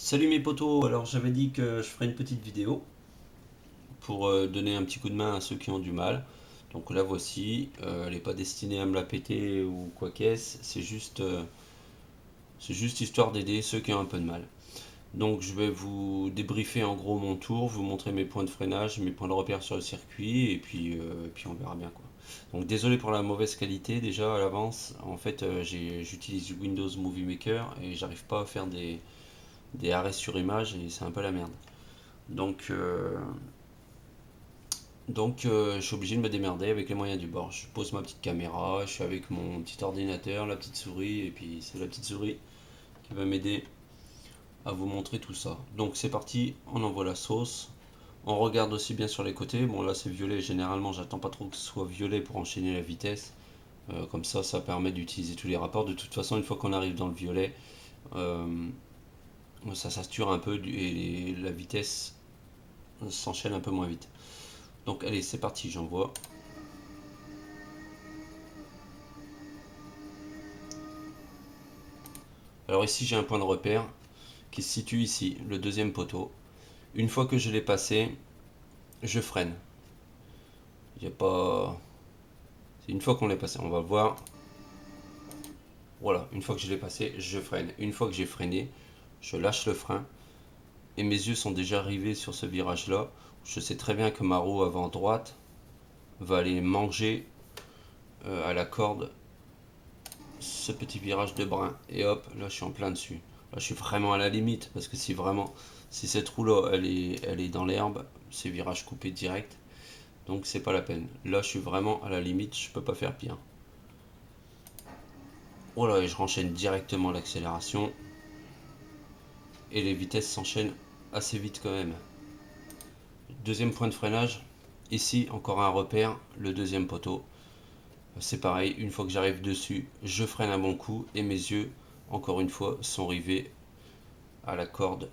Salut mes potos, alors j'avais dit que je ferais une petite vidéo pour donner un petit coup de main à ceux qui ont du mal. Donc la voici, elle n'est pas destinée à me la péter ou quoi qu'est-ce, c'est juste histoire d'aider ceux qui ont un peu de mal. Donc je vais vous débriefer en gros mon tour, vous montrer mes points de freinage, mes points de repère sur le circuit et puis on verra bien quoi. Donc désolé pour la mauvaise qualité déjà à l'avance, en fait j'utilise Windows Movie Maker et j'arrive pas à faire des arrêts sur image et c'est un peu la merde. Donc, euh, donc, je suis obligé de me démerder avec les moyens du bord. Je pose ma petite caméra, je suis avec mon petit ordinateur, la petite souris, et puis c'est la petite souris qui va m'aider à vous montrer tout ça. Donc c'est parti, on envoie la sauce. On regarde aussi bien sur les côtés. Bon là c'est violet, généralement j'attends pas trop que ce soit violet pour enchaîner la vitesse. Comme ça permet d'utiliser tous les rapports. De toute façon, une fois qu'on arrive dans le violet, euh, ça sature un peu et la vitesse s'enchaîne un peu moins vite. Donc allez, c'est parti, j'envoie. Alors ici j'ai un point de repère qui se situe ici, le deuxième poteau. Une fois que je l'ai passé, je freine. Il y a pas. C'est une fois qu'on l'est passé, on va voir. Voilà, une fois que je l'ai passé, je freine. Une fois que j'ai freiné, je lâche le frein et mes yeux sont déjà arrivés sur ce virage-là. Je sais très bien que ma roue avant droite va aller manger à la corde ce petit virage de brin. Et hop, là je suis en plein dessus. Là je suis vraiment à la limite parce que si cette roue là elle est dans l'herbe, c'est virage coupé direct. Donc c'est pas la peine. Là je suis vraiment à la limite, je peux pas faire pire. Voilà, et je renchaîne directement l'accélération. Et les vitesses s'enchaînent assez vite quand même. Deuxième point de freinage. Ici encore un repère, le deuxième poteau. C'est pareil, une fois que j'arrive dessus, je freine un bon coup et mes yeux, encore une fois, sont rivés à la corde.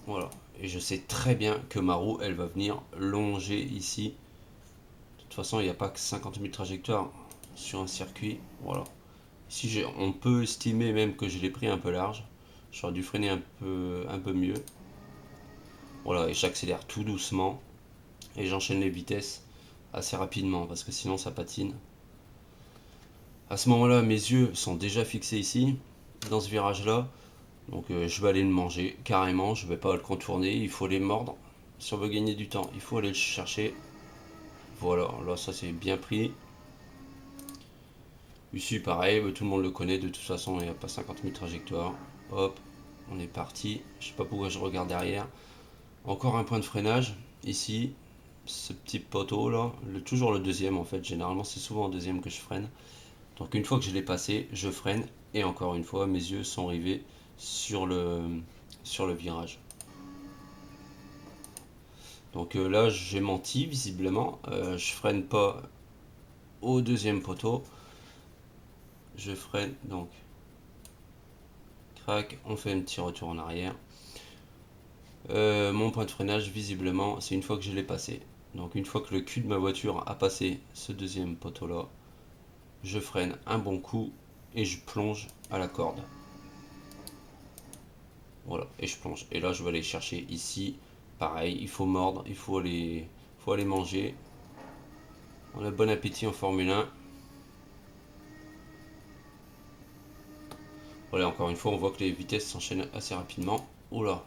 Voilà. Et je sais très bien que ma roue, elle va venir longer ici. De toute façon, il n'y a pas que 50 000 trajectoires sur un circuit. Voilà. Ici, on peut estimer même que je l'ai pris un peu large. J'aurais dû freiner un peu mieux. Voilà, et j'accélère tout doucement. Et j'enchaîne les vitesses assez rapidement parce que sinon ça patine. À ce moment-là, mes yeux sont déjà fixés ici, dans ce virage-là. Donc je vais aller le manger carrément. Je ne vais pas le contourner. Il faut les mordre. Si on veut gagner du temps, il faut aller le chercher. Voilà, là ça c'est bien pris. Ici pareil, tout le monde le connaît, de toute façon il n'y a pas 50 000 trajectoires. Hop, on est parti. Je sais pas pourquoi je regarde derrière. Encore un point de freinage, ici, ce petit poteau là, toujours le deuxième en fait, généralement c'est souvent en deuxième que je freine. Donc une fois que je l'ai passé, je freine et encore une fois mes yeux sont rivés sur le virage. Donc là j'ai menti visiblement, je freine pas au deuxième poteau, je freine donc crac, on fait un petit retour en arrière. Mon point de freinage visiblement c'est une fois que je l'ai passé. Donc une fois que le cul de ma voiture a passé ce deuxième poteau là, je freine un bon coup et je plonge à la corde. Voilà, et je plonge. Et là je vais aller chercher ici. Pareil, il faut mordre, faut aller manger. On a bon appétit en Formule 1. Voilà, encore une fois, on voit que les vitesses s'enchaînent assez rapidement. Oula.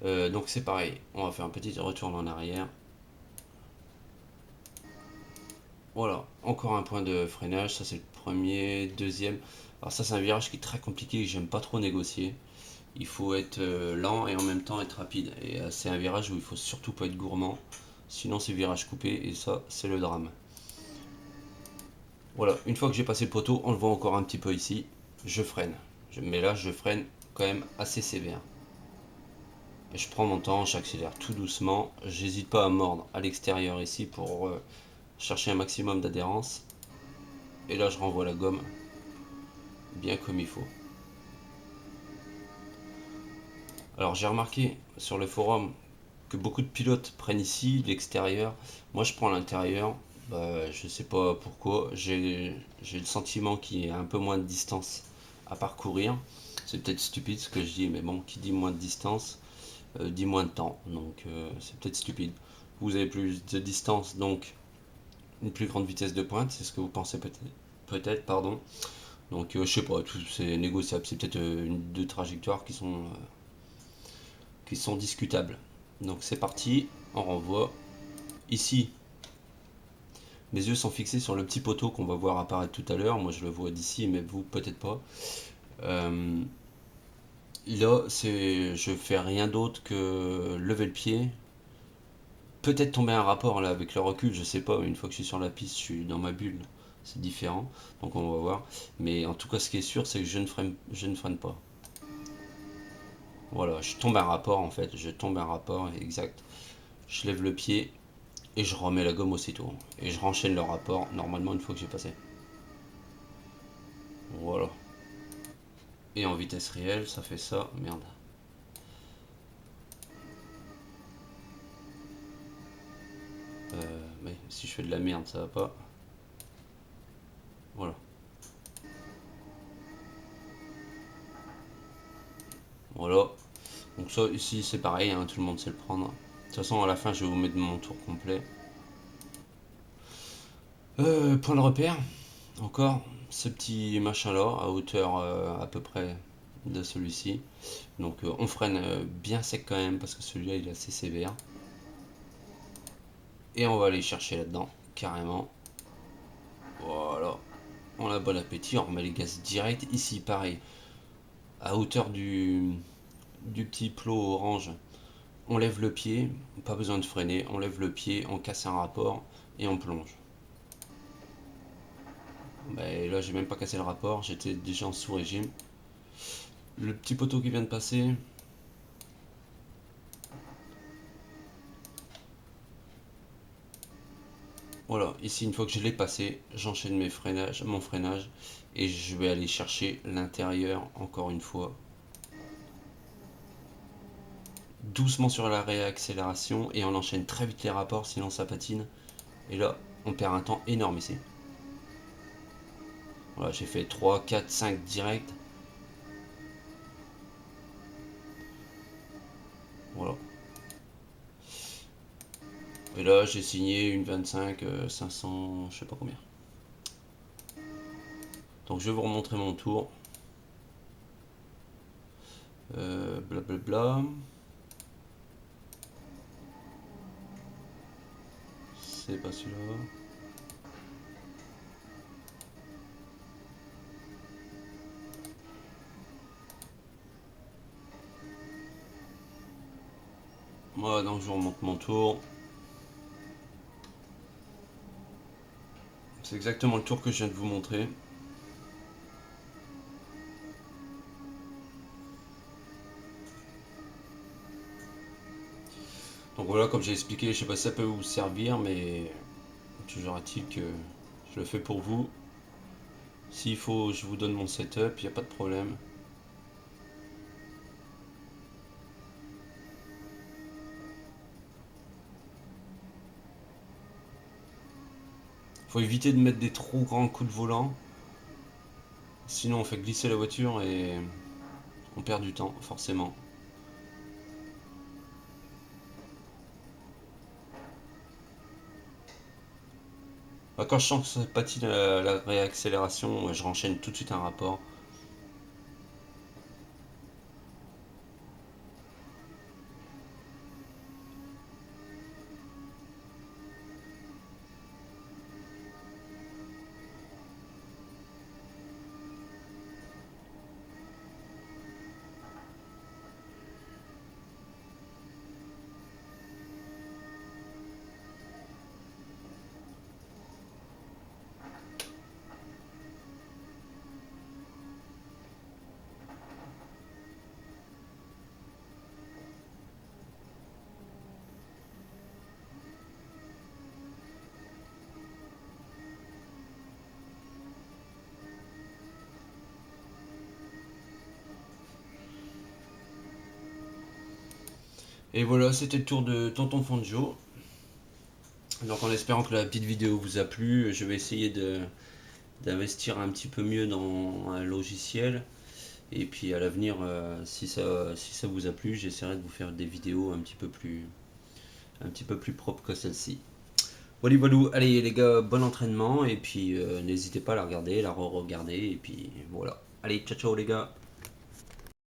Donc c'est pareil, on va faire un petit retour en arrière. Voilà, encore un point de freinage, ça c'est le premier, deuxième. Alors ça c'est un virage qui est très compliqué et que j'aime pas trop négocier. Il faut être lent et en même temps être rapide. Et c'est un virage où il faut surtout pas être gourmand. Sinon c'est virage coupé et ça c'est le drame. Voilà, une fois que j'ai passé le poteau, on le voit encore un petit peu ici. Je freine. Mais là je freine quand même assez sévère. Et je prends mon temps, j'accélère tout doucement. J'hésite pas à mordre à l'extérieur ici pour chercher un maximum d'adhérence. Et là je renvoie la gomme bien comme il faut. Alors j'ai remarqué sur le forum que beaucoup de pilotes prennent ici l'extérieur. Moi je prends l'intérieur. Bah, je sais pas pourquoi. J'ai le sentiment qu'il y a un peu moins de distance à parcourir. C'est peut-être stupide ce que je dis, mais bon, qui dit moins de distance, dit moins de temps. Donc c'est peut-être stupide. Vous avez plus de distance, donc une plus grande vitesse de pointe, c'est ce que vous pensez peut-être. Peut-être, pardon. Donc je sais pas, c'est négociable. C'est peut-être deux trajectoires qui sont discutables. Donc c'est parti, on renvoie. Ici, mes yeux sont fixés sur le petit poteau qu'on va voir apparaître tout à l'heure. Moi je le vois d'ici, mais vous peut-être pas. Là, je fais rien d'autre que lever le pied. Peut-être tomber un rapport là avec le recul, je sais pas. Une fois que je suis sur la piste, je suis dans ma bulle. C'est différent, donc on va voir. Mais en tout cas, ce qui est sûr, c'est que je ne freine pas. Voilà, je tombe un rapport en fait. Je tombe un rapport, exact. Je lève le pied et je remets la gomme aussitôt. Et je renchaîne le rapport normalement une fois que j'ai passé. Voilà. Et en vitesse réelle, ça fait ça. Merde. Mais si je fais de la merde, ça va pas. Voilà. Voilà. Donc ça ici c'est pareil, hein, tout le monde sait le prendre. De toute façon à la fin je vais vous mettre mon tour complet. Point de repère, encore ce petit machin là à hauteur à peu près de celui-ci. Donc on freine bien sec quand même parce que celui-là il est assez sévère. Et on va aller chercher là-dedans, carrément. Voilà. On a bon appétit, on remet les gaz direct. Ici pareil, à hauteur du petit plot orange. On lève le pied, pas besoin de freiner, on lève le pied, on casse un rapport et on plonge. Bah, là j'ai même pas cassé le rapport, j'étais déjà en sous-régime. Le petit poteau qui vient de passer. Voilà, ici une fois que je l'ai passé, j'enchaîne mon freinage et je vais aller chercher l'intérieur encore une fois. Doucement sur la réaccélération et on enchaîne très vite les rapports sinon ça patine. Et là on perd un temps énorme ici. Voilà, j'ai fait 3, 4, 5 directs. Voilà. Et là j'ai signé une 25, 500, je sais pas combien. Donc je vais vous remontrer mon tour. Blablabla. C'est pas celui-là. Voilà, donc je vous remonte mon tour. C'est exactement le tour que je viens de vous montrer. Donc voilà, comme j'ai expliqué, je sais pas si ça peut vous servir, mais toujours est-il que je le fais pour vous. S'il faut, je vous donne mon setup, il n'y a pas de problème. Faut éviter de mettre des trop grands coups de volant. Sinon on fait glisser la voiture et on perd du temps, forcément. Quand je sens que ça patine la réaccélération, je renchaîne tout de suite un rapport. Et voilà, c'était le tour de Tonton Fangio. Donc en espérant que la petite vidéo vous a plu, je vais essayer d'investir un petit peu mieux dans un logiciel. Et puis à l'avenir, si ça vous a plu, j'essaierai de vous faire des vidéos un petit peu plus propres que celle-ci. Voilà, voilà. Allez les gars, bon entraînement et puis n'hésitez pas à la regarder, la re-regarder et puis voilà. Allez, ciao ciao les gars.